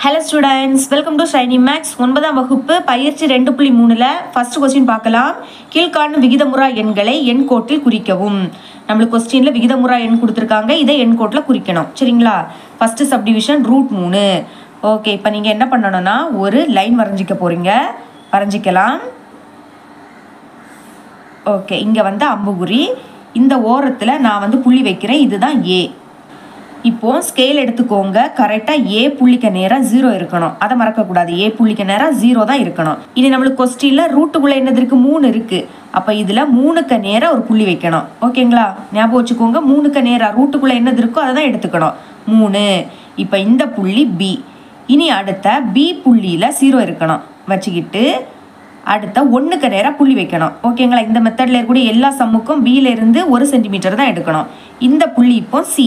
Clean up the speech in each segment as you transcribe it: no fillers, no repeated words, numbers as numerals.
Hello students, welcome to Shiny Max 9ஆம் வகுப்பு பயிற்சி 2.3ல ஃபர்ஸ்ட் क्वेश्चन பார்க்கலாம். கீழ்காணும் விகிதமுறா எண்களை எண் கோட்டில் குறிக்கவும். நமக்கு क्वेश्चनல விகிதமுறா எண் கொடுத்திருக்காங்க. இதை எண் கோட்ல குறிக்கணும். சரிங்களா? First subdivision √3. ஓகே, இப்போ நீங்க என்ன பண்ணனும்னா ஒரு லைன் வரைஞ்சிக்க போறீங்க. வரைஞ்சிக்கலாம். ஓகே, இங்க வந்து அம்புகுறி. இந்த ஓரத்துல நான் வந்து புள்ளி வைக்கிறேன். இதுதான் A. இப்போ ஸ்கேல் எடுத்துக்கோங்க. கரெக்டா A புள்ளிக்கு நேரா 0 இருக்கணும். அதை மறக்க கூடாது. A புள்ளிக்கு நேரா 0 தான் இருக்கணும். இனி நம்மளுக்கு क्वेश्चनல ரூட்டுக்குள்ள என்னது இருக்கு? 3 இருக்கு. அப்ப இதுல 3க்கு நேரா ஒரு புள்ளி வைக்கணும். ஓகேங்களா? ஞாபகம் வச்சுக்கோங்க. 3க்கு நேரா ரூட்டுக்குள்ள என்னது இருக்கோ அதை தான் எடுத்துக்கணும். 3. இப்போ இந்த புள்ளி B. இனி அடுத்த B புள்ளியில 0 இருக்கணும். வச்சுக்கிட்டு அடுத்த 1க்கு நேரா புள்ளி வைக்கணும். ஓகேங்களா? இந்த மெத்தட்ல இருக்கக்கூடிய எல்லா சம்முக்கும் B ல இருந்து 1 சென்டிமீட்டர் தான் எடுக்கணும். இந்த புள்ளி இப்போ C.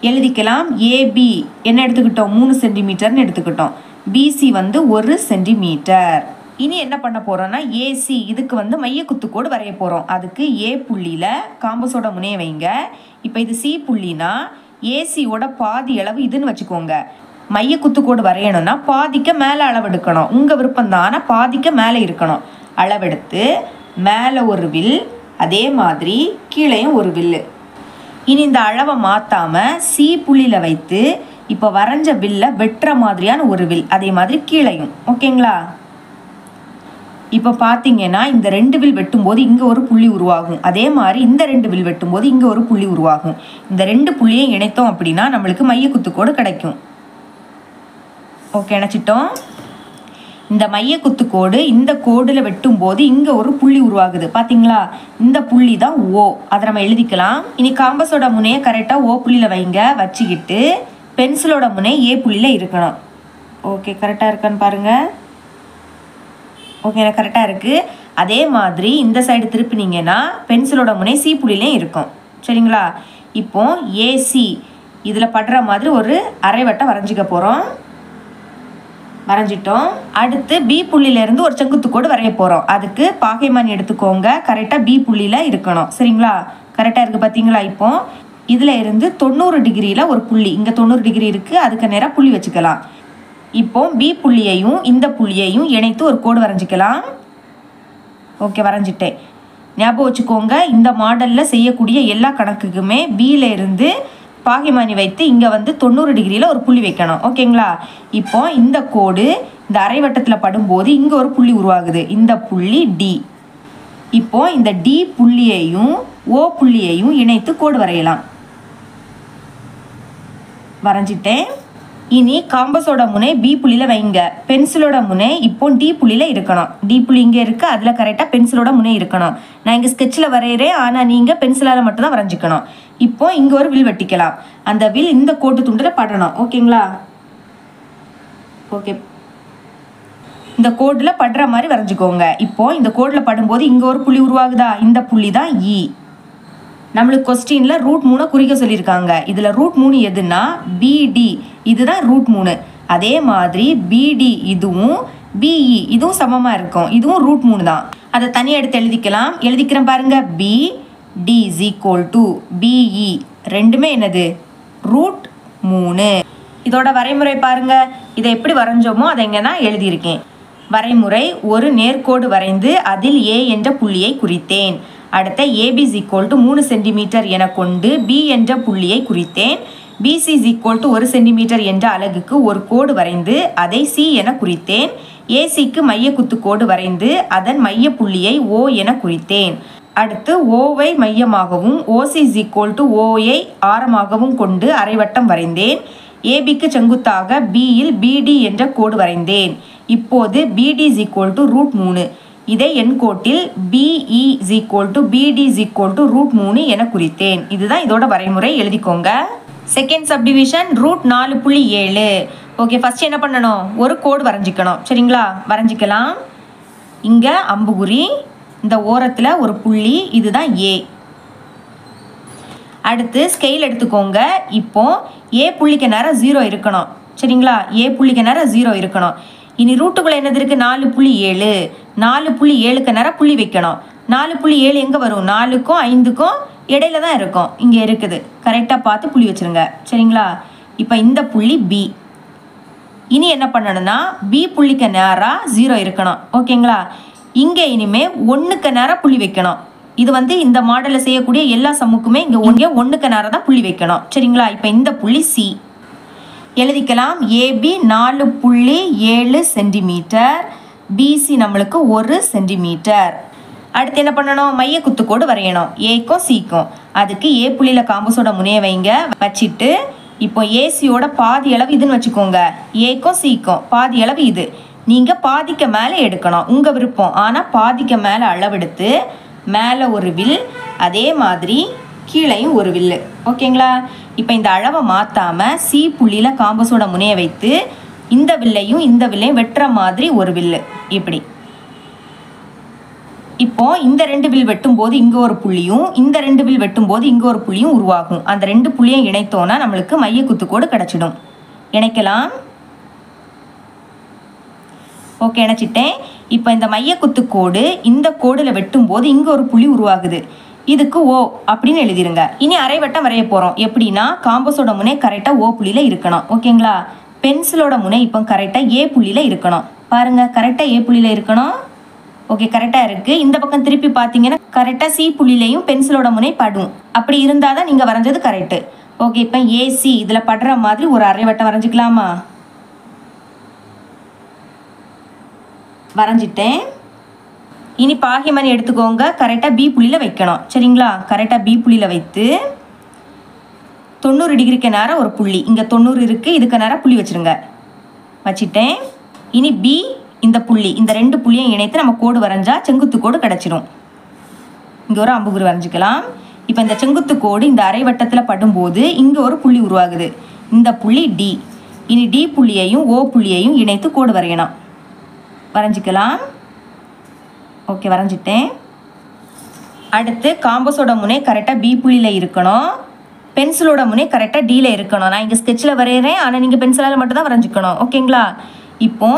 எழுதிக்கலாம். AB என்ன எடுத்துக்கிட்டோம்? 3 சென்டிமீட்டர்னு எடுத்துக்கிட்டோம். BC வந்து 1 சென்டிமீட்டர். இனி என்ன பண்ண போறோம்னா AC இதுக்கு வந்து மைய குத்துக்கோடு வரைய போறோம். அதுக்கு A புள்ளியில காம்பஸோட முனைய வைங்க. இப்போ இது C புள்ளினா AC ஓட பாதி அளவு இதுன்னு வச்சுக்கோங்க. மைய குத்துக்கோடு வரையணும்னா பாதிக்கு மேலே அளவெடுக்கணும். உங்க விருப்பம் தான். ஆனால் பாதிக்கு மேலே இருக்கணும். அளவெடுத்து மேலே ஒரு வில், அதே மாதிரி கீழேயும் ஒரு வில். இனி இந்த அளவை மாற்றாம C புள்ளியில் வைத்து இப்போ வரைஞ்ச வில்லை வெட்டுற மாதிரியான ஒரு வில், அதே மாதிரி கீழையும். ஓகேங்களா? இப்போ பார்த்தீங்கன்னா இந்த 2 வில் வெட்டும்போது இங்கே ஒரு புள்ளி உருவாகும். அதே மாதிரி இந்த 2 வில் வெட்டும்போது இங்கே ஒரு புள்ளி உருவாகும். இந்த 2 புள்ளியை இணைத்தோம் அப்படின்னா நம்மளுக்கு மைய குத்துக்கோடு கிடைக்கும். ஓகே, இணைச்சிட்டோம். இந்த மைய குத்துக்கோடு இந்த கோடுல வெட்டும் போது இங்க ஒரு புள்ளி உருவாகுது. பாத்தீங்களா? இந்த புள்ளி தான் O. அதை நம்ம எழுதிக்கலாம். இனி காம்பஸோட முனையை கரெக்டா O புள்ளியில வைங்க. வச்சுக்கிட்டு பென்சிலோட முனை A புள்ளியில இருக்கணும். ஓகே, கரெக்டா இருக்கான்னு பாருங்க. ஓகே, எனக்கு கரெக்டா இருக்கு. அதே மாதிரி இந்த சைடு திருப்பினீங்கன்னா பென்சிலோட முனை C புள்ளியிலையும் இருக்கும். சரிங்களா? இப்போ AC இதுல படுற மாதிரி ஒரு அரைவட்டம் வரைஞ்சிக்க போறோம். வரைஞ்சிட்டோம். அடுத்து B புள்ளியிலேருந்து ஒரு செங்குத்துக்கோடு வரைய போகிறோம். அதுக்கு பாகைமானி எடுத்துக்கோங்க. கரெக்டாக B புள்ளியில் இருக்கணும். சரிங்களா? கரெக்டாக இருக்குது. பார்த்தீங்களா? இப்போ இதில் இருந்து 90 டிகிரியில் ஒரு புள்ளி, இங்கே 90 டிகிரி இருக்குது. அதுக்கு நேராக புள்ளி வச்சுக்கலாம். இப்போ B புள்ளியையும் இந்த புள்ளியையும் இணைத்து ஒரு கோடு வரைஞ்சிக்கலாம். ஓகே, வரைஞ்சிட்டேன். ஞாபகம் வச்சுக்கோங்க. இந்த மாடலில் செய்யக்கூடிய எல்லா கணக்குக்குமே Bல இருந்து பாகைமானி வைத்து இங்கே வந்து 90 டிகிரியில் ஒரு புள்ளி வைக்கணும். ஓகேங்களா? இப்போ இந்த கோடு இந்த அரைவட்டத்தில் படும்போது இங்கே ஒரு புள்ளி உருவாகுது. இந்த புள்ளி D. இப்போ இந்த D புள்ளியையும் O புள்ளியையும் இணைத்து கோடு வரையலாம். வரைஞ்சிட்டேன். இனி காம்பஸோட முனை B புள்ளியில் வைங்க. பென்சிலோட முனை இப்போ D புள்ளியில் இருக்கணும். D புள்ளி இங்கே இருக்குது. அதில் கரெக்டாக பென்சிலோட முனை இருக்கணும். நான் இங்கே ஸ்கெட்சில் வரைகிறேன். ஆனால் நீங்கள் பென்சிலால் மட்டும் தான் வரைஞ்சிக்கணும். இப்போ இங்கே ஒரு வில் வெட்டிக்கலாம். அந்த வில் இந்த கோட்டு துண்டில் படணும். ஓகேங்களா? ஓகே, இந்த கோடில் படுற மாதிரி வரைஞ்சிக்கோங்க. இப்போ இந்த கோடில் படும்போது இங்கே ஒரு புள்ளி உருவாகுதா? இந்த புள்ளி தான் E. நம்மளுக்கு கொஸ்டினில் √3 குறிக்க சொல்லியிருக்காங்க. இதில் √3 எதுனா BD, இதுதான் √3. அதே மாதிரி BD இதுவும் BE இதுவும் சமமாக இருக்கும். இதுவும் √3 தான். அதை தனியாக எடுத்து எழுதிக்கலாம். எழுதிக்கிறேன் பாருங்க. BD = BE ரெண்டுமே என்னது? √3. இதோட வரைமுறை பாருங்க. இதை எப்படி வரைஞ்சோமோ அதை இங்கே நான் எழுதியிருக்கேன். வரைமுறை: ஒரு நேர்கோடு வரைந்து அதில் A என்ற புள்ளியை குறித்தேன். அடுத்த AB = 3 சென்டிமீட்டர் என கொண்டு B என்ற புள்ளியை குறித்தேன். BC = 1 சென்டிமீட்டர் என்ற அலகுக்கு ஒரு கோடு வரைந்து அதை C என குறித்தேன். ACக்கு மைய குத்துக்கோடு வரைந்து அதன் மைய புள்ளியை O என குறித்தேன். அடுத்து Oவை மையமாகவும் OC = Oயை ஆரமாகவும் கொண்டு அரைவட்டம் வரைந்தேன். ABக்கு செங்குத்தாக Bயில் BD என்ற கோடு வரைந்தேன். இப்போது BD = √3. இதை எண் கோட்டில் BE = BD = √3 என குறித்தேன். இதுதான் இதோட வரைமுறை. எழுதிக்கோங்க. Second subdivision √4.7. ஓகே, ஃபர்ஸ்ட் என்ன பண்ணணும்? ஒரு கோடு வரைஞ்சிக்கணும். சரிங்களா? வரைஞ்சிக்கலாம். இங்கே அம்புகுறி, இந்த ஓரத்தில் ஒரு புள்ளி, இதுதான் A. அடுத்து ஸ்கேல் எடுத்துக்கோங்க. இப்போ A புள்ளிக்கு நேரம் 0 இருக்கணும். சரிங்களா? A புள்ளிக்கு நேரம் 0 இருக்கணும். இனி ரூட்டுக்குள்ள என்னது இருக்கு? 4.7. 4.7க்கு நேரம் புள்ளி வைக்கணும். 4.7 எங்கே வரும்? 4க்கும் 5க்கும் இடையில தான் இருக்கும். இங்கே இருக்குது. கரெக்டாக பார்த்து புள்ளி வச்சுருங்க. சரிங்களா? இப்போ இந்த புள்ளி B. இனி என்ன பண்ணணும்னா பி புள்ளிக்கு நேராக 0 இருக்கணும். ஓகேங்களா? இங்கே இனிமேல் 1க்கு நேராக புள்ளி வைக்கணும். இது வந்து இந்த மாடலில் செய்யக்கூடிய எல்லா சம்முக்குமே இங்கே 1க்கு நேராக தான் புள்ளி வைக்கணும். சரிங்களா? இப்போ இந்த புள்ளி சி எழுதிக்கலாம். ஏபி 4.7 சென்டிமீட்டர், பிசி நம்மளுக்கு 1 சென்டிமீட்டர். அடுத்து என்ன பண்ணணும்? மைய குத்துக்கோடு வரையணும் ஏக்கும் சிக்கும். அதுக்கு ஏ புள்ளியில் காம்பஸோட முனையை வைங்க. வச்சுட்டு இப்போ ஏசியோட பாதி அளவு இதுன்னு வச்சுக்கோங்க. ஏக்கும் சிக்கும் பாதி அளவு இது. நீங்கள் பாதிக்க மேலே எடுக்கணும், உங்கள் விருப்பம். ஆனால் பாதிக்க மேலே அளவெடுத்து மேலே ஒரு வில், அதே மாதிரி கீழையும் ஒரு வில்லு. ஓகேங்களா? இப்போ இந்த அளவை மாற்றாமல் சி புள்ளியில் காம்பஸோட முனையை வைத்து இந்த வில்லையும் வெட்டுற மாதிரி ஒரு வில்லு. இப்படி இப்போ இந்த 2 வில் வெட்டும் போது இங்கே ஒரு புள்ளியும், இந்த 2 வில் வெட்டும் போது இங்கே ஒரு புள்ளியும் உருவாகும். அந்த 2 புள்ளியும் இணைத்தோன்னா நம்மளுக்கு மைய குத்துக்கோடு கிடச்சிடும். இணைக்கலாம். ஓகே, இணைச்சிட்டேன். இப்போ இந்த மைய குத்துக்கோடு இந்த கோடில் வெட்டும் போது இங்கே ஒரு புள்ளி உருவாகுது. இதுக்கு ஓ அப்படின்னு எழுதிருங்க. இனி அரைவட்டம் வரைய போகிறோம். எப்படின்னா காம்பஸோட முனை கரெக்டாக ஓ புள்ளியில் இருக்கணும். ஓகேங்களா? பென்சிலோட முனை இப்போ கரெக்டாக ஏ புள்ளியில் இருக்கணும். பாருங்கள், கரெக்டாக ஏ புள்ளியில் இருக்கணும். ஓகே, கரெக்டாக இருக்குது. இந்த பக்கம் திருப்பி பார்த்தீங்கன்னா கரெக்டாக சி புள்ளிலையும் பென்சிலோட முனை படும். அப்படி இருந்தால் தான் நீங்கள் வரைஞ்சது கரெக்டு. ஓகே, இப்போ ஏசி இதில் படுற மாதிரி ஒரு அரைவட்டம் வரைஞ்சிக்கலாமா? வரைஞ்சிட்டேன். இனி பாகிமணி எடுத்துக்கோங்க. கரெக்டாக பி புள்ளியில் வைக்கணும். சரிங்களா? கரெக்டாக பி புள்ளியில் வைத்து 90 டிகிரிக்கு நேரம் ஒரு புள்ளி. இங்கே 90 இருக்குது, இதுக்கு நேரம் புள்ளி வச்சுருங்க. வச்சுட்டேன். இனி பி இந்த புள்ளி, இந்த 2 புள்ளியும் இணைத்து நம்ம கோடு வரைஞ்சா செங்குத்து கோடு கிடச்சிரும். இங்கே ஒரு அம்புகுறி வரைஞ்சிக்கலாம். இப்போ இந்த செங்குத்து கோடு இந்த அரைவட்டத்தில் படும்போது இங்கே ஒரு புள்ளி உருவாகுது. இந்த புள்ளி டி. இனி டி புள்ளியையும் ஓ புள்ளியையும் இணைத்து கோடு வரையணும். வரைஞ்சிக்கலாம். ஓகே, வரைஞ்சிட்டேன். அடுத்து காம்பஸோட முனை கரெக்டாக பி புள்ளியில் இருக்கணும். பென்சிலோட முனை கரெக்டாக டியில் இருக்கணும். நான் இங்கே ஸ்கெட்சில் வரைகிறேன், ஆனால் நீங்கள் பென்சிலால் மட்டும் தான் வரைஞ்சிக்கணும். ஓகேங்களா? இப்போ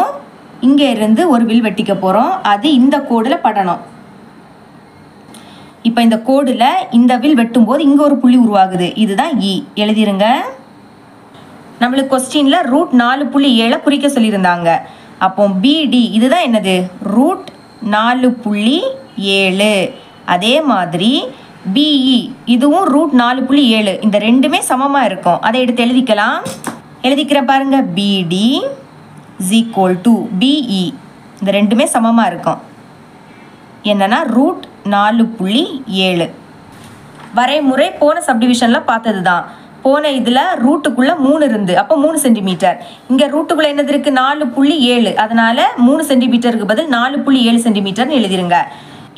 இங்கே இருந்து ஒரு வில் வெட்டிக்க போகிறோம். அது இந்த கோடில் படணும். இப்போ இந்த கோடில் இந்த வில் வெட்டும் போது இங்கே ஒரு புள்ளி உருவாகுது. இதுதான் இ. எழுதிருங்க. நம்மளுக்கு கொஸ்டினில் √4.7 குறிக்க சொல்லியிருந்தாங்க. அப்போ பிடி இதுதான் என்னது? √4.7. அதே மாதிரி பிஇ இதுவும் √4.7. இந்த ரெண்டுமே சமமாக இருக்கும். அதை எடுத்து எழுதிக்கலாம். எழுதிக்கிறேன் பாருங்க. பிடி = பிஇ. இந்த ரெண்டுமே சமமாக இருக்கும். என்னன்னா √4.7. வரைமுறை போன சப்டிவிஷனில் பார்த்தது தான். போன இதில் ரூட்டுக்குள்ளே 3 இருந்து, அப்போ 3 சென்டிமீட்டர். இங்கே ரூட்டுக்குள்ளே என்னது இருக்குது? 4.7. அதனால் 3 சென்டிமீட்டருக்கு பதில் 4.7 சென்டிமீட்டர்னு எழுதிருங்க.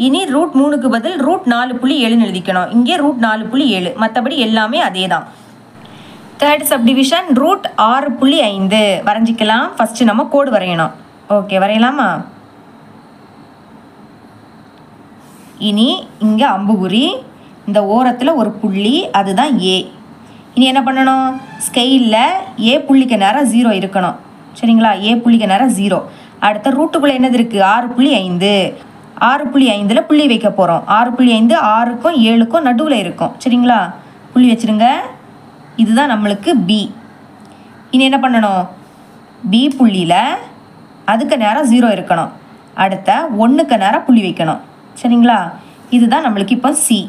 இனி √3க்கு பதில் √4.7 எழுதிக்கணும். இங்கே √4.7. மற்றபடி எல்லாமே அதே தான். Third subdivision √6.5 வரைஞ்சிக்கலாம். ஃபஸ்ட்டு நம்ம கோடு வரையணும். ஓகே, வரையலாமா? இனி இங்கே அம்புகுறி, இந்த ஓரத்தில் ஒரு புள்ளி, அதுதான் ஏ. இனி என்ன பண்ணணும்? ஸ்கெயிலில் ஏ புள்ளிக்கு நேரம் 0 இருக்கணும். சரிங்களா? ஏ புள்ளிக்கு நேரம் 0. அடுத்த ரூட்டுக்குள்ளே என்னது இருக்குது? 6.5. 6.5ல் புள்ளி வைக்க போகிறோம். 6.5 6க்கும் 7க்கும் நடுவில் இருக்கும். சரிங்களா? புள்ளி வச்சுருங்க. இதுதான் நம்மளுக்கு பி. இனி என்ன பண்ணணும்? பி புள்ளியில் அதுக்கு நேரம் 0 இருக்கணும். அடுத்த 1க்கு நேரம் புள்ளி வைக்கணும். சரிங்களா? இதுதான் நம்மளுக்கு இப்போ சி.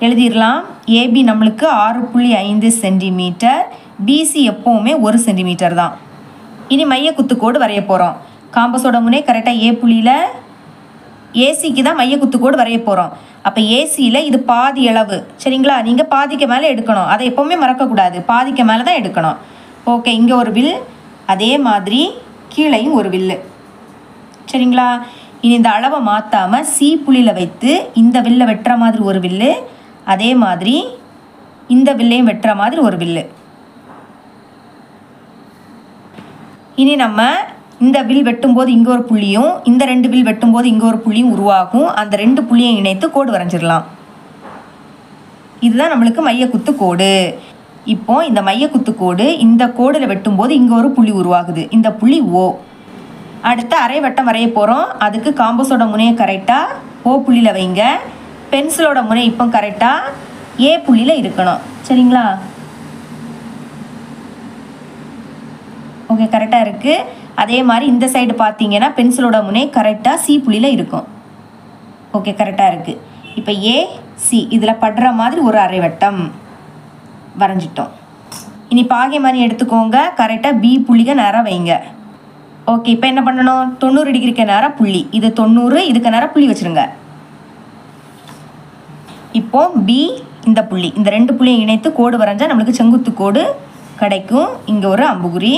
எழுதிடலாம். ஏபி நம்மளுக்கு 6.5 சென்டிமீட்டர், பிசி எப்போவுமே 1 சென்டிமீட்டர் தான். இனி மைய குத்துக்கோடு வரைய போகிறோம். காம்பஸோட முனை கரெக்டாக ஏ புள்ளியில், ஏசிக்கு தான் மைய குத்துக்கோடு வரைய போகிறோம். அப்போ ஏசியில் இது பாதி அளவு. சரிங்களா? நீங்கள் பாதிக்கு மேலே எடுக்கணும். அதை எப்போவுமே மறக்கக்கூடாது. பாதிக்கு மேலே தான் எடுக்கணும். ஓகே, இங்கே ஒரு வில், அதே மாதிரி கீழையும் ஒரு வில்லு. சரிங்களா? இனி இந்த அளவை மாற்றாமல் சி புள்ளியில் வைத்து இந்த வில்லை வெட்டுற மாதிரி ஒரு வில்லு, அதே மாதிரி இந்த வில்லையும் வெட்டுற மாதிரி ஒரு வில்லு. இனி நம்ம இந்த வில் வெட்டும்போது இங்கே ஒரு புள்ளியும், இந்த 2 வில் வெட்டும்போது இங்கே ஒரு புள்ளியும் உருவாகும். அந்த 2 புள்ளியும் இணைத்து கோடு வரைஞ்சிடலாம். இதுதான் நம்மளுக்கு மைய குத்து கோடு. இப்போ இந்த மைய குத்து கோடு இந்த கோடில் வெட்டும்போது இங்கே ஒரு புள்ளி உருவாகுது. இந்த புள்ளி ஓ. அடுத்து அரைவட்டம் வரைய போகிறோம். அதுக்கு காம்பஸோட முனையை கரெக்டாக ஓ புள்ளியில் வைங்க. பென்சிலோட முனை இப்போ கரெக்டாக ஏ புள்ளியில் இருக்கணும். சரிங்களா? ஓகே, கரெக்டாக இருக்குது. அதே மாதிரி இந்த சைடு பார்த்தீங்கன்னா பென்சிலோட முனை கரெக்டாக சி புள்ளியில் இருக்கும். ஓகே, கரெக்டாக இருக்குது. இப்போ ஏசி இதில் படுற மாதிரி ஒரு அரை வட்டம் வரைஞ்சிட்டோம். இனி பாகைமானி எடுத்துக்கோங்க. கரெக்டாக பி புள்ளிக நேரம் வைங்க. ஓகே, இப்போ என்ன பண்ணணும்? 90 டிகிரிக்கு நேரம் புள்ளி, இது 90, இதுக்கு நேரம் புள்ளி வச்சுருங்க. இப்போ பி இந்த புள்ளி, இந்த 2 புள்ளியை இணைத்து கோடு வரைஞ்சால் நம்மளுக்கு செங்குத்து கோடு கிடைக்கும். இங்கே ஒரு அம்புகுறி.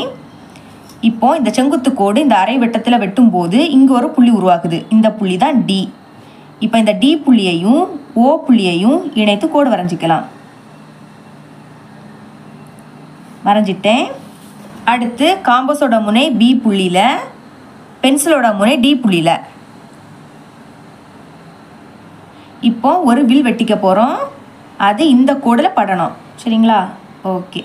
இப்போ இந்த செங்குத்து கோடு இந்த அரை வெட்டத்தில் வெட்டும் போது இங்கே ஒரு புள்ளி உருவாக்குது. இந்த புள்ளி தான் டி. இப்போ இந்த டி புள்ளியையும் ஓ புள்ளியையும் இணைத்து கோடு வரைஞ்சிக்கலாம். வரைஞ்சிட்டேன். அடுத்து காம்பஸோட முனை பி புள்ளியில், பென்சிலோட முனை டி புள்ளியில். இப்போ ஒரு வில் வெட்டிக்க போகிறோம். அது இந்த கோடில் படணும். சரிங்களா? ஓகே,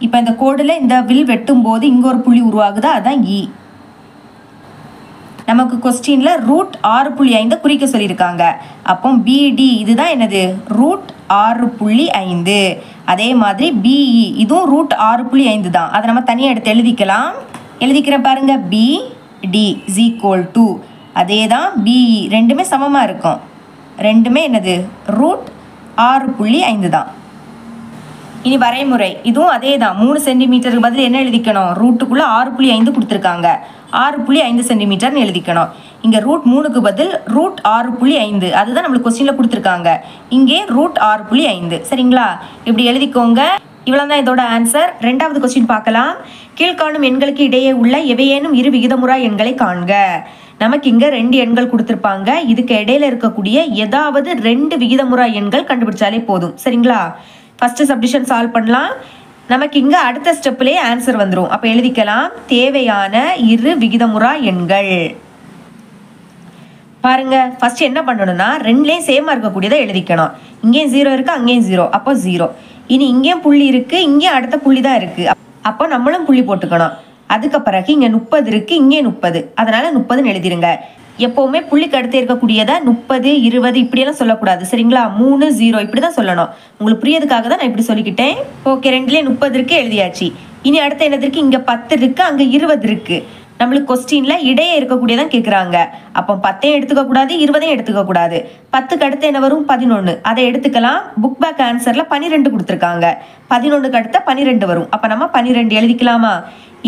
இப்போ இந்த கோடில் இந்த வில் வெட்டும் போது இங்கே ஒரு புள்ளி உருவாகுதா, அதுதான் இ. நமக்கு கொஸ்டினில் √6.5 குறிக்க சொல்லியிருக்காங்க. அப்போ பிடி இதுதான் என்னது? √6.5. அதே மாதிரி பிஇ இதுவும் √6.5 தான். அதை நம்ம தனியாக எடுத்து எழுதிக்கலாம். எழுதிக்கிறேன் பாருங்க. பிடி = அதே தான் பிஇ, ரெண்டுமே சமமாக இருக்கும். ரெண்டுமே என்னது? √6.5 தான். இனி வரைமுறை இதுவும் அதே தான். 3 சென்டிமீட்டருக்கு பதில் என்ன எழுதிக்கணும்? ரூட்டுக்குள்ளே 6.5 கொடுத்துருக்காங்க, 6.5 சென்டிமீட்டர்னு எழுதிக்கணும். இங்கே √3க்கு பதில் √6.5, அதுதான் நம்மளுக்கு கொஸ்டினில் கொடுத்துருக்காங்க. இங்கே √6.5. சரிங்களா? இப்படி எழுதிக்கோங்க. இவ்வளோ தான் இதோட ஆன்சர். 2வது கொஸ்டின் பார்க்கலாம். கீழ்காணும் எண்களுக்கு இடையே உள்ள எவையேனும் இரு விகிதமுறா எண்களை காண்க. நமக்கு இங்கே 2 எண்கள் கொடுத்துருப்பாங்க. இதுக்கு இடையில இருக்கக்கூடிய ஏதாவது 2 விகிதமுறா எண்கள் கண்டுபிடிச்சாலே போதும். சரிங்களா? ஃபஸ்ட்டு சப்டிஷன் சால்வ் பண்ணலாம். நமக்கு இங்கே அடுத்த ஸ்டெப்லேயே ஆன்சர் வந்துடும். அப்போ எழுதிக்கலாம். தேவையான இரு விகிதமுறா எண்கள். பாருங்க, ஃபர்ஸ்ட் என்ன பண்ணணும்னா 2லேயும் சேமாக இருக்கக்கூடியதை எழுதிக்கணும். இங்கேயும் 0 இருக்குது, அங்கேயும் 0, அப்போ 0. இனி இங்கேயும் புள்ளி இருக்குது, இங்கேயும் அடுத்த புள்ளி தான் இருக்குது, அப்போ நம்மளும் புள்ளி போட்டுக்கணும். அதுக்கு பிறகு இங்கே 30 இருக்குது, இங்கே 30, அதனால் 30ன்னு எழுதிருங்க. எப்போவுமே புள்ளிக்கு அடுத்து இருக்கக்கூடியதை 30, 20 இப்படியெல்லாம் சொல்லக்கூடாது. சரிங்களா? 3, 0 இப்படி தான் சொல்லணும். உங்களுக்கு புரியதுக்காக தான் நான் இப்படி சொல்லிக்கிட்டேன். ஓகே, 2லேயும் 30 இருக்குது, எழுதியாச்சு. இனி அடுத்து என்னது இருக்குது? இங்கே 10 இருக்குது, அங்கே 20 இருக்குது. நம்மளுக்கு கொஸ்டினில் இடையே இருக்கக்கூடியதான் கேட்குறாங்க. அப்போ 10ஐயும் எடுத்துக்கக்கூடாது, 20ஐயும் எடுத்துக்கக்கூடாது. 10க்கு அடுத்து என்ன வரும்? 11. அதை எடுத்துக்கலாம். புக் பேக் ஆன்சரில் 12 கொடுத்துருக்காங்க. 11க்கு அடுத்த 12 வரும். அப்போ நம்ம 12 எழுதிக்கலாமா?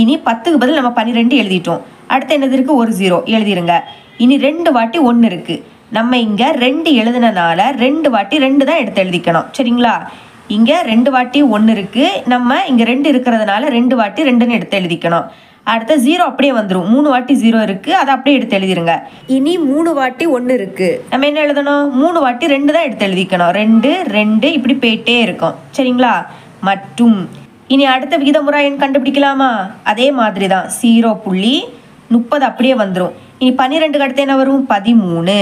இனி 10க்கு பதில் நம்ம 12 எழுதிட்டோம். அடுத்து என்னது இருக்குது? ஒரு 0 எழுதிருங்க. இனி 2 வாட்டி 1 இருக்குது. நம்ம இங்கே 2 எழுதுனனால 2 வாட்டி 2 தான் எடுத்து எழுதிக்கணும். சரிங்களா? இங்கே 2 வாட்டி 1 இருக்குது. நம்ம இங்கே 2 இருக்கிறதுனால 2 வாட்டி 2ன்னு எடுத்து எழுதிக்கணும். அடுத்த 0 அப்படியே வந்துடும். 3 வாட்டி 0 இருக்குது, அதை அப்படியே எடுத்து எழுதிருங்க. இனி 3 வாட்டி 1 இருக்குது. நம்ம என்ன எழுதணும்? 3 வாட்டி 2 தான் எடுத்து எழுதிக்கணும். 2, 2 இப்படி போயிட்டே இருக்கும். சரிங்களா? மற்றும் இனி அடுத்த விகிதமுறா எண் கண்டுபிடிக்கலாமா? அதே மாதிரி தான். 0.30 அப்படியே வந்துடும். இனி 12க்கு அடுத்து என்ன வரும்? 13.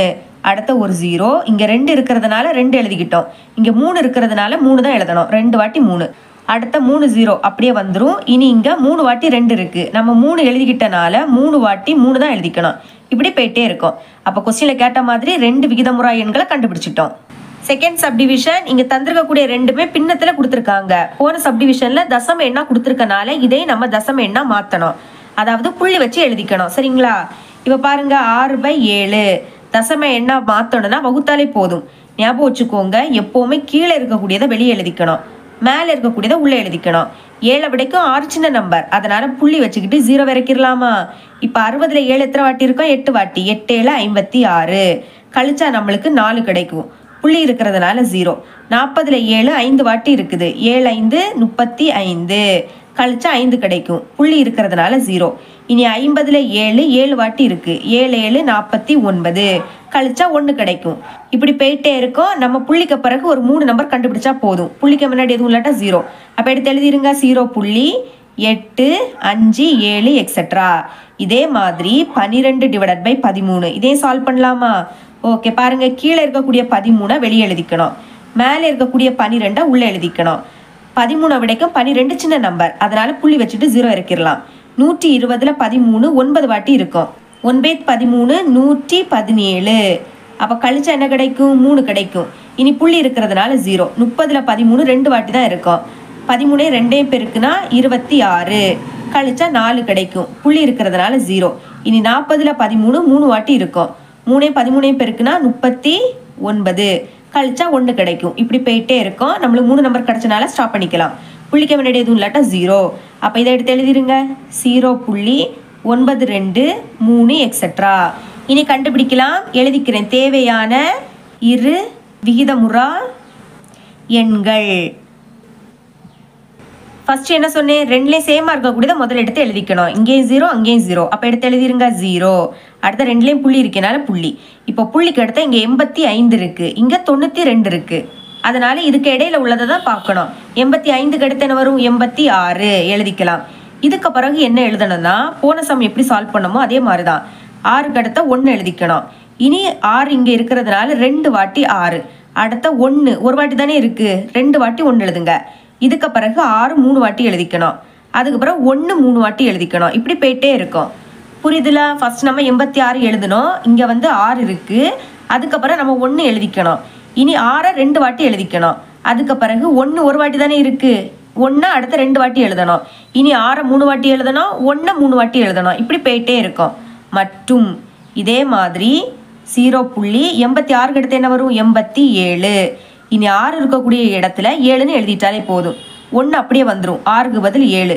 அடுத்த ஒரு 0. இங்கே 2 இருக்கிறதுனால 2 எழுதிக்கிட்டோம். இங்கே 3 இருக்கிறதுனால 3 தான் எழுதணும். 2 வாட்டி 3. அடுத்த 3 0 அப்படியே வந்துடும். இனி இங்கே 3 வாட்டி 2 இருக்குது. நம்ம 3 எழுதிக்கிட்டனால 3 வாட்டி 3 தான் எழுதிக்கணும். இப்படி போயிட்டே இருக்கும். அப்போ கொஸ்டினில் கேட்ட மாதிரி 2 விகிதமுறா எண்களை கண்டுபிடிச்சிட்டோம். செகண்ட் சப்டிவிஷன் இங்கே தந்திருக்கக்கூடிய 2மே பின்னத்தில் கொடுத்துருக்காங்க. போன சப்டிவிஷனில் தசம எண்ணா கொடுத்துருக்கனால இதை நம்ம தசம எண்ணா மாற்றணும். அதாவது புள்ளி வச்சு எழுதிக்கணும். சரிங்களா? இப்போ பாருங்க, 6/7 தசம எண்ணா மாற்றணும்னா வகுத்தாலே போதும். ஞாபகம் வச்சுக்கோங்க, எப்போவுமே கீழே இருக்கக்கூடியதை வெளியே எழுதிக்கணும், மேலே இருக்கக்கூடியதை உள்ளே எழுதிக்கணும். 7 விடைக்கும் 6 சின்ன நம்பர், அதனால புள்ளி வச்சுக்கிட்டு 0 வரைக்கிடலாமா? இப்போ 60ல் 7 எத்தனை வாட்டி இருக்கும்? 8 வாட்டி. 8 7 56. கழிச்சா நம்மளுக்கு 4 கிடைக்கும். புள்ளி இருக்கிறதுனால 0. 40ல் 7 5 வாட்டி இருக்குது. 7 5 35. கழிச்சா 5 கிடைக்கும். புள்ளி இருக்கிறதுனால 0. இனி 50ல் 7 7 வாட்டி இருக்குது. 7 7 49. கழிச்சா 1 கிடைக்கும். இப்படி போயிட்டே இருக்கும். நம்ம புள்ளிக்கு பிறகு ஒரு 3 நம்பர் கண்டுபிடிச்சா போதும். புள்ளிக்கு முன்னாடி எதுவும் இல்லாட்டா 0. அப்போ எடுத்து எழுதிருங்க. 0.8 5 7 எக்ஸெட்ரா. இதே மாதிரி 12/13 இதே சால்வ் பண்ணலாமா? ஓகே, பாருங்க, கீழே இருக்கக்கூடிய 13 வெளியே எழுதிக்கணும், மேலே இருக்கக்கூடிய 12 உள்ளே எழுதிக்கணும். 13 விடைக்கும் 12 சின்ன நம்பர், அதனால புள்ளி வச்சுட்டு 0 இறக்கிடலாம். 120ல் 13 9 வாட்டி இருக்கும். 9/13 117. அப்போ கழிச்சா என்ன கிடைக்கும்? 3 கிடைக்கும். இனி புள்ளி இருக்கிறதுனால 0. 30ல் 13 2 வாட்டி தான் இருக்கும். 13 2 பெருக்குனா 26. கழிச்சா 4 கிடைக்கும். புள்ளி இருக்கிறதுனால 0. இனி 40ல் 13 3 வாட்டி இருக்கும். 3 13 பெருக்குனா 39. கழிச்சா 1 கிடைக்கும். இப்படி போயிட்டே இருக்கும். நம்மளுக்கு 3 நம்பர் கிடைச்சனால ஸ்டாப் பண்ணிக்கலாம். புள்ளிக்க வேண்டிய எதுவும் இல்லாட்டா 0. அப்போ இதை எடுத்து எழுதிருங்க. 0.92 எக்ஸெட்ரா. இனி கண்டுபிடிக்கலாம். எழுதிக்கிறேன் தேவையான இரு விகிதமுறா எண்கள். ஃபர்ஸ்ட் என்ன சொன்னேன், ரெண்டுலேயும் சேமாக இருக்கக்கூடியதை முதல்ல எடுத்து எழுதிக்கணும். இங்கேயும் 0 அங்கேயும் 0. அப்போ எடுத்து எழுதிருங்க 0. அடுத்த ரெண்டுலேயும் புள்ளி இருக்கனால புள்ளி. இப்போ புள்ளிக்கு அடுத்த இங்கே 85 இருக்குது, இங்கே 92 இருக்குது. அதனால இதுக்கு இடையில உள்ளதை தான் பார்க்கணும். 85க்கு அடுத்து என்ன வரும், 86 எழுதிக்கலாம். இதுக்கு பிறகு என்ன எழுதணும்னா போன சம் எப்படி சால்வ் பண்ணமோ அதே மாதிரி தான். 6க்கு அடுத்த 1 எழுதிக்கணும். இனி 6 இங்கே இருக்கிறதுனால 2 வாட்டி 6. அடுத்த 1 ஒரு வாட்டி தானே இருக்குது, 2 வாட்டி 1 எழுதுங்க. இதுக்கு பிறகு 6 3 வாட்டி எழுதிக்கணும். அதுக்கு பிறகு 1 3 வாட்டி எழுதிக்கணும். இப்படி போயிட்டே இருக்கும். புரியுதுல? ஃபர்ஸ்ட் நம்ம 86 எழுதணும். இங்கே வந்து 6 இருக்குது. அதுக்கப்புறம் நம்ம 1 எழுதிக்கணும். இனி 6 2 வாட்டி எழுதிக்கணும். அதுக்கு பிறகு 1 ஒரு வாட்டி தானே இருக்குது, 1 அடுத்த 2 வாட்டி எழுதணும். இனி 6 3 வாட்டி எழுதணும், 1 3 வாட்டி எழுதணும். இப்படி போயிட்டே இருக்கும். மற்றும் இதே மாதிரி 0.86க்கு அடுத்து என்ன வரும், 87. இனி 6 இருக்கக்கூடிய இடத்துல 7ன்னு எழுதிட்டாலே போதும். 1 அப்படியே வந்துடும். 6க்கு பதில் 7,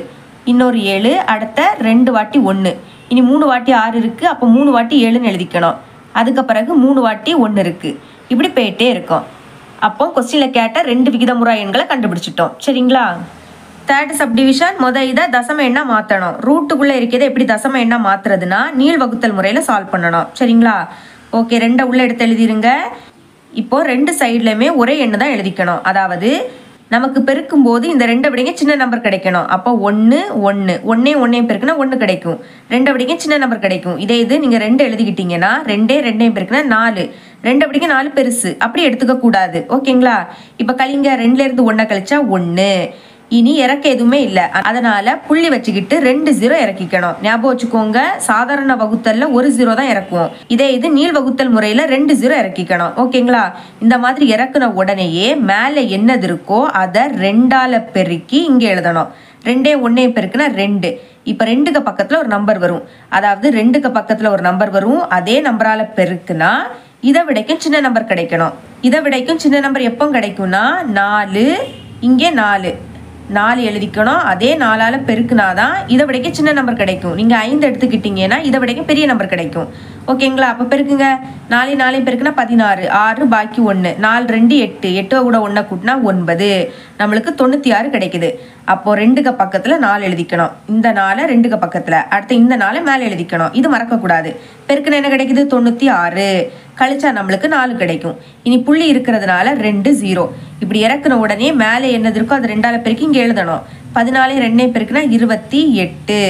இன்னொரு 7, அடுத்த 2 வாட்டி 1. இனி 3 வாட்டி 6 இருக்குது. அப்போ 3 வாட்டி 7ன்னு எழுதிக்கணும். அதுக்கு பிறகு 3 வாட்டி 1 இருக்குது. இப்படி போயிட்டே இருக்கும். அப்போ கொஸ்டினில் கேட்ட 2 விகிதமுறா எண்களை கண்டுபிடிச்சிட்டோம். சரிங்களா? Third subdivision. இதை தசம எண்ணா மாற்றணும். ரூட்டுக்குள்ளே இருக்கிறத எப்படி தசம எண்ணா மாற்றுறதுன்னா நீள் வகுத்தல் முறையில் சால்வ் பண்ணணும். சரிங்களா? ஓகே, 2 உள்ளே எடுத்து எழுதிருங்க. இப்போ 2 சைட்லையுமே ஒரே எண்ணு தான் எழுதிக்கணும். அதாவது நமக்கு பெருக்கும் போது இந்த 2 விடைங்க சின்ன நம்பர் கிடைக்கணும். அப்போ 1 1 1 பெருக்குனா 1 கிடைக்கும். 2 விடைங்க சின்ன நம்பர் கிடைக்கும். இதே இது நீங்கள் 2 எழுதிக்கிட்டீங்கன்னா 2 பெருக்குனா 4. 2 விடைங்க 4 பெருசு, அப்படி எடுத்துக்க கூடாது. ஓகேங்களா? இப்போ கழிங்க. 2லேருந்து 1 கழிச்சா 1. இனி இறக்க எதுவுமே இல்லை, அதனால புள்ளி வச்சுக்கிட்டு 2 0 இறக்கிக்கணும். ஞாபகம் வச்சுக்கோங்க, சாதாரண வகுத்தல்ல 1 0 தான் இறக்குவோம். இதே இது நீள் வகுத்தல் முறையில் 2 0 இறக்கிக்கணும். ஓகேங்களா? இந்த மாதிரி இறக்குன உடனேயே மேலே என்னது இருக்கோ அதை 2ஆல் பெருக்கி இங்கே எழுதணும். 2 1 பெருக்குனா 2. இப்போ 2க்கு பக்கத்தில் ஒரு நம்பர் வரும். அதாவது 2க்கு பக்கத்தில் ஒரு நம்பர் வரும். அதே நம்பரால் பெருக்குனா இதை விடைக்கும் சின்ன நம்பர் கிடைக்கணும். இதை விடைக்கும் சின்ன நம்பர் எப்போ கிடைக்கும்னா 4, இங்கே 4 எழுதிக்கணும். அதே 4ஆல் பெருக்குனாதான் இதை விடைக்க சின்ன நம்பர் கிடைக்கும். நீங்கள் 5 எடுத்துக்கிட்டீங்கன்னா இதை விடைக்க பெரிய நம்பர் கிடைக்கும். ஓகேங்களா? அப்போ பெருக்குங்க. 4 பெருக்குனா 16, 6 பாக்கி 1, 4 2 8, 8 கூட 1 கூட்டினா 9, நம்மளுக்கு 96 கிடைக்குது. அப்போ 2க்கு பக்கத்தில் 4 எழுதிக்கணும். இந்த 4 2க்கு பக்கத்தில், அடுத்து இந்த 4 மேலே எழுதிக்கணும். இது மறக்கக்கூடாது. பெருக்குனா என்ன கிடைக்குது, 96. கழிச்சா நம்மளுக்கு 4 கிடைக்கும். இனி புள்ளி இருக்கிறதுனால 2 0. இப்படி இறக்குன உடனே மேலே என்னது இருக்கோ அது 2ஆல் பெருக்கி இங்கே எழுதணும். 14 2 பெருக்குனா 28.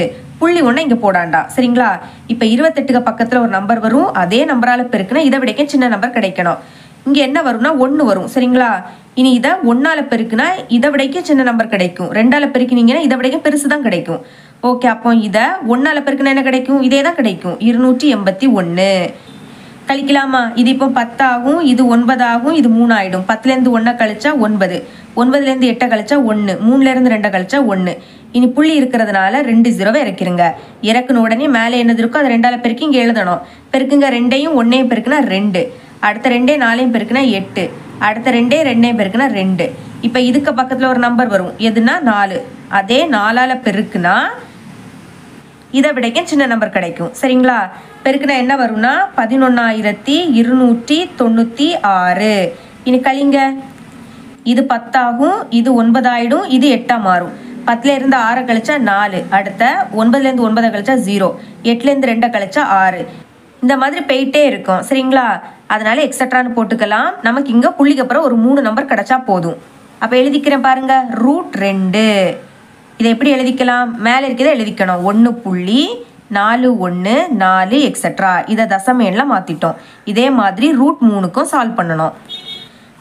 புள்ளி 1 இங்கே போடாண்டா. சரிங்களா? இப்போ 28க்கு பக்கத்தில் ஒரு நம்பர் வரும். அதே நம்பரால் பெருக்குனா இதை விடைக்க சின்ன நம்பர் கிடைக்கணும். இங்கே என்ன வரும்னா 1 வரும். சரிங்களா? இனி இதை 1ஆல் பெருக்குனா இதை விடைக்க சின்ன நம்பர் கிடைக்கும். 2ஆல் பெருக்கினீங்கன்னா இதை விடைக்க பெருசு தான் கிடைக்கும். ஓகே, அப்போ இதை 1ஆல் பெருக்குனா என்ன கிடைக்கும், இதே தான் கிடைக்கும். 281. கழிக்கலாமா? இது இப்போ 10 ஆகும், இது 9 ஆகும், இது 3 ஆகிடும். 10லேருந்து 1 கழிச்சா 9, 9லேருந்து 8 கழிச்சா 1, 3லேருந்து 2 கழிச்சா 1. இனி புள்ளி இருக்கிறதுனால 2 0 இறக்கிருங்க. இறக்குன உடனே மேலே என்னது இருக்கோ அதை 2ஆல் பெருக்கி இங்கே எழுதணும். பெருக்குங்க. 2யும் 1 பெருக்குனா 2, அடுத்த 2 4 பெருக்குனா 8, அடுத்த 2 2 பெருக்குனா 2. இப்போ இதுக்கு பக்கத்தில் ஒரு நம்பர் வரும். எதுனா 4. அதே 4ஆல் பெருக்குனா இதை விடைக்க சின்ன நம்பர் கிடைக்கும். சரிங்களா? பெருக்குனா என்ன வரும்னா 11,296. இனி கழிங்க. இது 10 ஆகும், இது 9 ஆகிடும், இது 8 மாறும். 10லேருந்து 6 கழிச்சா 4, அடுத்த 9லேருந்து 9 கழிச்சா 0, 8லேருந்து 2 கழிச்சா 6. இந்த மாதிரி போயிட்டே இருக்கும். சரிங்களா? அதனால எக்ஸட்ரான்னு போட்டுக்கலாம். நமக்கு இங்கே புள்ளிக்கு அப்புறம் ஒரு 3 நம்பர் கிடைச்சா போதும். அப்போ எழுதிக்கிறேன் பாருங்க. √2. இதை எப்படி எழுதிக்கலாம், மேலே இருக்கிறத எழுதிக்கணும். 1.41 எக்ஸட்ரா. இதை தசம எண்ணில் மாற்றிட்டோம். இதே மாதிரி √3க்கும் சால்வ் பண்ணணும்.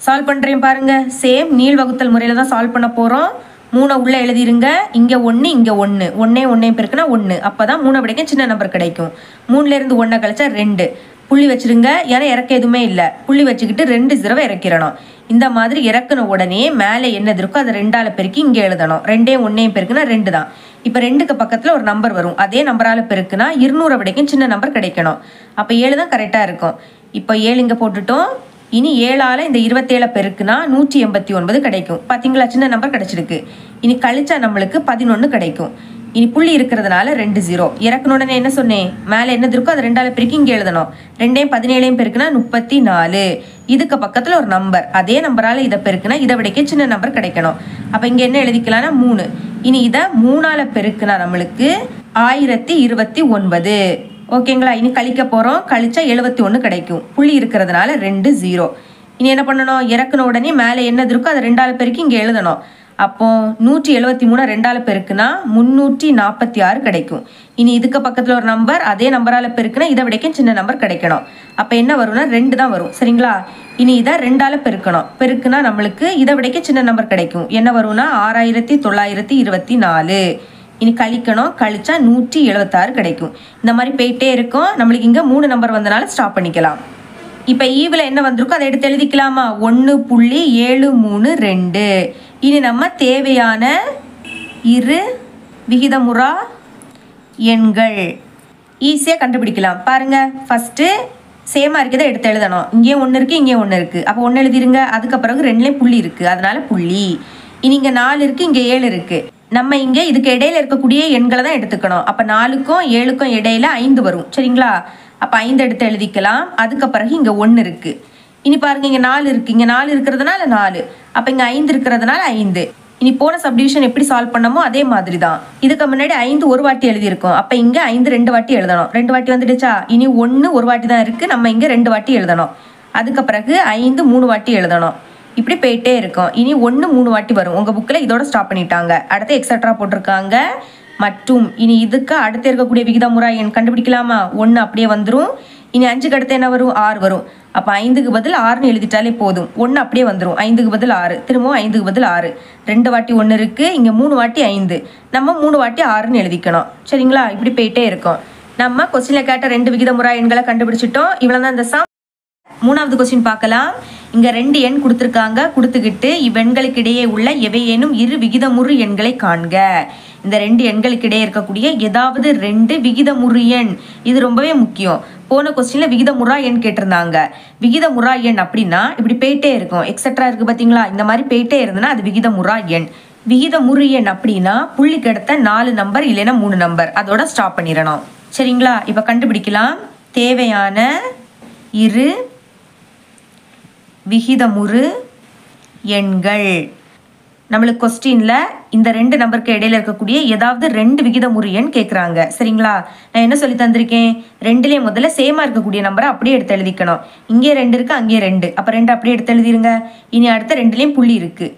சால்வ் பண்ணுறேன் பாருங்க. சேம் நீள் வகுத்தல் முறையில் தான் சால்வ் பண்ண போகிறோம். 3 உள்ளே எழுதிருங்க. இங்கே 1, இங்கே 1, 1 பெருக்குனா 1. அப்போ தான் 3 விடைக்க சின்ன நம்பர் கிடைக்கும். 3லேருந்து 1 கழிச்சா 2. புள்ளி வச்சுருங்க. ஏன்னா இறக்க எதுவுமே இல்லை. புள்ளி வச்சுக்கிட்டு 2 0 இறக்கிடணும். இந்த மாதிரி இறக்குன உடனே மேலே என்னது இருக்கோ அதை 2ஆல் பெருக்கி இங்கே எழுதணும். 2 1 பெருக்குனா 2 தான். இப்போ 2க்கு பக்கத்தில் ஒரு நம்பர் வரும். அதே நம்பரால் பெருக்குனா 200 விடைக்கும் சின்ன நம்பர் கிடைக்கணும். அப்போ 7 தான் கரெக்டாக இருக்கும். இப்போ 7 இங்கே போட்டுட்டோம். இனி 7ஆல் இந்த 27 பெருக்குனா 189 கிடைக்கும். பார்த்தீங்களா, சின்ன நம்பர் கிடைச்சிருக்கு. இனி கழிச்சா நம்மளுக்கு 11 கிடைக்கும். இனி புள்ளி இருக்கிறதுனால 2 0. இறக்குன உடனே என்ன சொன்னேன், மேலே என்னது இருக்கோ அதை 2ஆல் பெருக்கி இங்கே எழுதணும். 2ஐயும் 17ஐயும் பெருக்குனா 34. இதுக்கு பக்கத்தில் ஒரு நம்பர், அதே நம்பரால் இதை பெருக்குனா இதை விடைக்க சின்ன நம்பர் கிடைக்கணும். அப்போ இங்கே என்ன எழுதிக்கலாம்னா 3. இனி இதை 3ஆல் பெருக்குனா நம்மளுக்கு 1029. ஓகேங்களா. இனி கழிக்க போகிறோம். கழிச்சா 71 கிடைக்கும். புள்ளி இருக்கிறதுனால 2 0. இனி என்ன பண்ணணும், இறக்குன உடனே மேலே என்னது இருக்கோ அதை 2ஆல் பெருக்கி இங்கே எழுதணும். அப்போ 173 2ஆல் பெருக்குனா 346 கிடைக்கும். இனி இதுக்கு பக்கத்தில் ஒரு நம்பர், அதே நம்பரால் பெருக்குனா இதை விடைக்கும் சின்ன நம்பர் கிடைக்கணும். அப்போ என்ன வரும்னா 2 தான் வரும். சரிங்களா. இனி இதை 2ஆல் பெருக்கணும். பெருக்குனா நம்மளுக்கு இதை விடைக்க சின்ன நம்பர் கிடைக்கும். என்ன வரும்னா 6924. இனி கழிக்கணும். கழிச்சா 176 கிடைக்கும். இந்த மாதிரி போயிட்டே இருக்கும். நம்மளுக்கு இங்கே 3 நம்பர் வந்தனால ஸ்டாப் பண்ணிக்கலாம். இப்போ ஈவில் என்ன வந்திருக்கோ அதை எடுத்து எழுதிக்கலாமா. 1.732. இனி நம்ம தேவையான இரு விகிதமுறா எண்கள் ஈஸியாக கண்டுபிடிக்கலாம். பாருங்கள், ஃபஸ்ட்டு சேமாக இருக்கிறத எடுத்து எழுதணும். இங்கேயும் 1 இருக்குது, இங்கேயும் 1 இருக்குது. அப்போ 1 எழுதிருங்க. அதுக்கு பிறகு 2லேயும் புள்ளி இருக்குது, அதனால புள்ளி. இனி இங்கே 4 இருக்குது, இங்கே 7 இருக்குது. நம்ம இங்கே இதுக்கு இடையில இருக்கக்கூடிய எண்களை தான் எடுத்துக்கணும். அப்போ 4க்கும் 7க்கும் இடையில 5 வரும். சரிங்களா. அப்போ 5 எடுத்து எழுதிக்கலாம். அதுக்கு பிறகு இங்கே 1 இருக்குது. இனி பாருங்க, இங்கே 4 இருக்குது. இங்கே 4 இருக்கிறதுனால 4. அப்போ இங்கே 5 இருக்கிறதுனால 5. இனி போன சப்டிவிஷன் எப்படி சால்வ் பண்ணமோ அதே மாதிரி தான். இதுக்கு முன்னாடி 5 ஒரு வாட்டி எழுதியிருக்கோம். அப்போ இங்கே 5 2 வாட்டி எழுதணும். 2 வாட்டி வந்துடுச்சா. இனி 1 ஒரு வாட்டி தான் இருக்குது. நம்ம இங்கே 2 வாட்டி எழுதணும். அதுக்கு பிறகு 5 3 வாட்டி எழுதணும். இப்படி போயிட்டே இருக்கும். இனி 1 3 வாட்டி வரும். உங்கள் புக்கில் இதோட ஸ்டாப் பண்ணிட்டாங்க. அடுத்து எக்ஸட்ரா போட்டிருக்காங்க. மற்றும் இனி இதுக்கு அடுத்து இருக்கக்கூடிய விகிதமுறா எண் கண்டுபிடிக்கலாமா. 1 அப்படியே வந்துடும். இனி 5க்கு அடுத்து என்ன வரும், 6 வரும். அப்போ 5க்கு பதில் 6ன்னு எழுதிட்டாலே போதும். 1 அப்படியே வந்துடும். 5க்கு பதில் 6, திரும்பவும் 5க்கு பதில் 6. 2 வாட்டி 1 இருக்குது. இங்கே 3 வாட்டி 5. நம்ம 3 வாட்டி 6ன்னு எழுதிக்கணும். சரிங்களா. இப்படி போயிட்டே இருக்கும். நம்ம கொஸ்டினில் கேட்ட 2 விகிதமுறா எண்களை கண்டுபிடிச்சிட்டோம். இவ்வளோ தான் இந்த சம். 3வது கொஸ்டின் பார்க்கலாம். இங்கே 2 எண் கொடுத்துருக்காங்க. கொடுத்துக்கிட்டு இவ்வெண்களுக்கு இடையே உள்ள எவையேனும் இரு விகிதமுறு எண்களை காண்க. இந்த 2 எண்களுக்கு இடையே இருக்கக்கூடிய ஏதாவது 2 விகிதமுறு எண், இது ரொம்பவே முக்கியம். போன கொஸ்டினில் விகிதமுறா எண் கேட்டிருந்தாங்க. விகிதமுறா எண் அப்படின்னா இப்படி போயிட்டே இருக்கும். எக்ஸட்ரா இருக்குது பார்த்தீங்களா. இந்த மாதிரி போயிட்டே இருந்ததுன்னா அது விகிதமுறா எண். விகிதமுறு எண் அப்படின்னா புள்ளிக்கு அடுத்த 4 நம்பர் இல்லைன்னா 3 நம்பர், அதோட ஸ்டாப் பண்ணிடணும். சரிங்களா. இப்போ கண்டுபிடிக்கலாம். தேவையான இரு விகிதமுறு எண்கள். நம்மளுக்கு கொஸ்டின்ல இந்த 2 நம்பருக்கு இடையில இருக்கக்கூடிய ஏதாவது 2 விகிதமுறு எண் கேட்குறாங்க. சரிங்களா. நான் என்ன சொல்லி தந்திருக்கேன், 2லேயே முதல்ல சேமாக இருக்கக்கூடிய நம்பரை அப்படியே எடுத்து எழுதிக்கணும். இங்கே 2 இருக்குது, அங்கே 2. அப்போ 2 அப்படியே எடுத்து எழுதிருங்க. இனி அடுத்த 2லேயும் புள்ளி இருக்குது.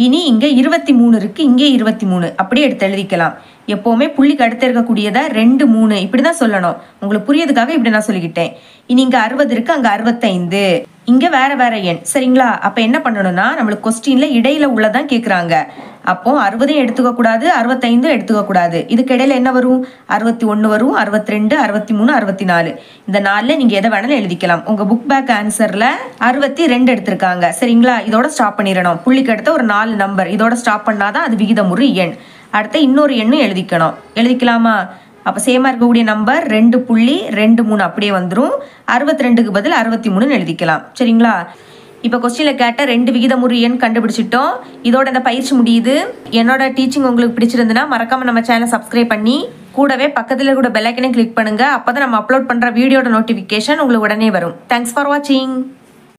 இனி இங்கே 23 இருக்குது, இங்கே 23. அப்படியே எடுத்து எழுதிக்கலாம். எப்போவுமே புள்ளிக்கு அடுத்து இருக்கக்கூடியதை 2 3 இப்படி தான் சொல்லணும். உங்களுக்கு புரியதுக்காக இப்படி நான் சொல்லிக்கிட்டேன். இனி இங்கே 60 இருக்குது, அங்கே 65. இங்கே வேற வேற எண். சரிங்களா. அப்போ என்ன பண்ணணும்னா நம்மளுக்கு கொஸ்டினில் இடையில உள்ளதான் கேட்குறாங்க. அப்போ 60ஐயும் எடுத்துக்கக்கூடாது, 65 எடுத்துக்கக்கூடாது. இதுக்கு இடையில என்ன வரும், 61 வரும், 62, 63, 64. இந்த 4ல் நீங்கள் எதை வேணாலும் எழுதிக்கலாம். உங்கள் புக் பேக் ஆன்சரில் 62 எடுத்திருக்காங்க. சரிங்களா. இதோட ஸ்டாப் பண்ணிடணும். புள்ளிக்கு அடுத்த ஒரு 4 நம்பர் இதோட ஸ்டாப் பண்ணாதான் அது விகிதமுறு எண். அடுத்த இன்னொரு எண்ணும் எழுதிக்கணும். எழுதிக்கலாமா. அப்போ சேமாக இருக்கக்கூடிய நம்பர் 2.23 அப்படியே வந்துடும். 62க்கு பதில் 63ன்னு எழுதிக்கலாம். சரிங்களா. இப்போ கொஸ்டினில் கேட்ட 2 விகிதமுறு எண் கண்டுபிடிச்சிட்டோம். இதோட இந்த பயிற்சி முடியுது. என்னோட டீச்சிங் உங்களுக்கு பிடிச்சிருந்துன்னா மறக்காமல் நம்ம சேனலை சப்ஸ்கிரைப் பண்ணி கூடவே பக்கத்தில் கூட பெல் ஐக்கனை கிளிக் பண்ணுங்கள். அப்போ தான் நம்ம அப்லோட் பண்ணுற வீடியோட நோட்டிஃபிகேஷன் உங்களுக்கு உடனே வரும். தேங்க்ஸ் ஃபார் வாட்சிங்.